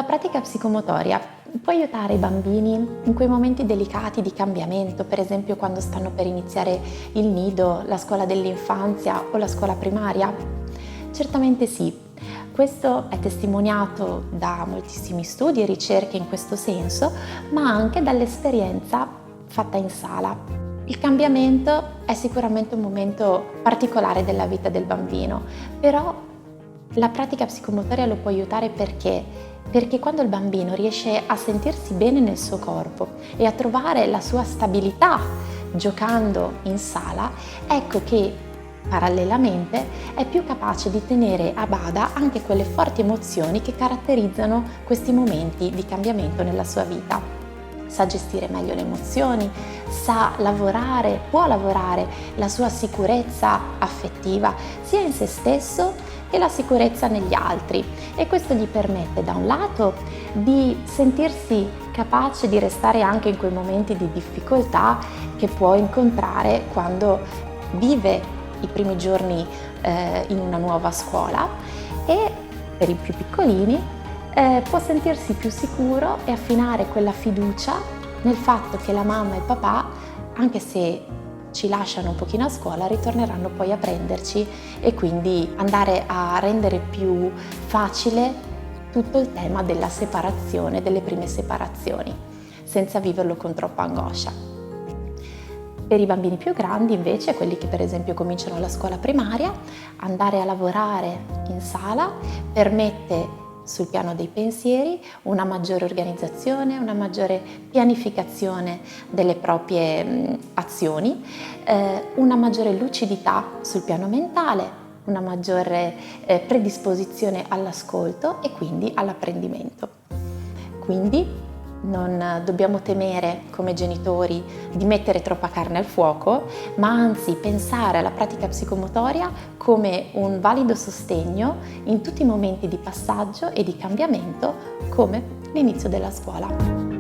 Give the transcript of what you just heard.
La pratica psicomotoria può aiutare i bambini in quei momenti delicati di cambiamento, per esempio quando stanno per iniziare il nido, la scuola dell'infanzia o la scuola primaria? Certamente sì. Questo è testimoniato da moltissimi studi e ricerche in questo senso, ma anche dall'esperienza fatta in sala. Il cambiamento è sicuramente un momento particolare della vita del bambino, però la pratica psicomotoria lo può aiutare perché quando il bambino riesce a sentirsi bene nel suo corpo e a trovare la sua stabilità giocando in sala, ecco che parallelamente è più capace di tenere a bada anche quelle forti emozioni che caratterizzano questi momenti di cambiamento nella sua vita. Sa gestire meglio le emozioni, può lavorare la sua sicurezza affettiva sia in se stesso che la sicurezza negli altri, e questo gli permette da un lato di sentirsi capace di restare anche in quei momenti di difficoltà che può incontrare quando vive i primi giorni in una nuova scuola, e per i più piccolini può sentirsi più sicuro e affinare quella fiducia nel fatto che la mamma e il papà, anche se ci lasciano un pochino a scuola, ritorneranno poi a prenderci, e quindi andare a rendere più facile tutto il tema della separazione, delle prime separazioni, senza viverlo con troppa angoscia. Per i bambini più grandi invece, quelli che per esempio cominciano la scuola primaria, andare a lavorare in sala permette sul piano dei pensieri una maggiore organizzazione, una maggiore pianificazione delle proprie azioni, una maggiore lucidità sul piano mentale, una maggiore predisposizione all'ascolto e quindi all'apprendimento. Quindi non dobbiamo temere come genitori di mettere troppa carne al fuoco, ma anzi pensare alla pratica psicomotoria come un valido sostegno in tutti i momenti di passaggio e di cambiamento, come l'inizio della scuola.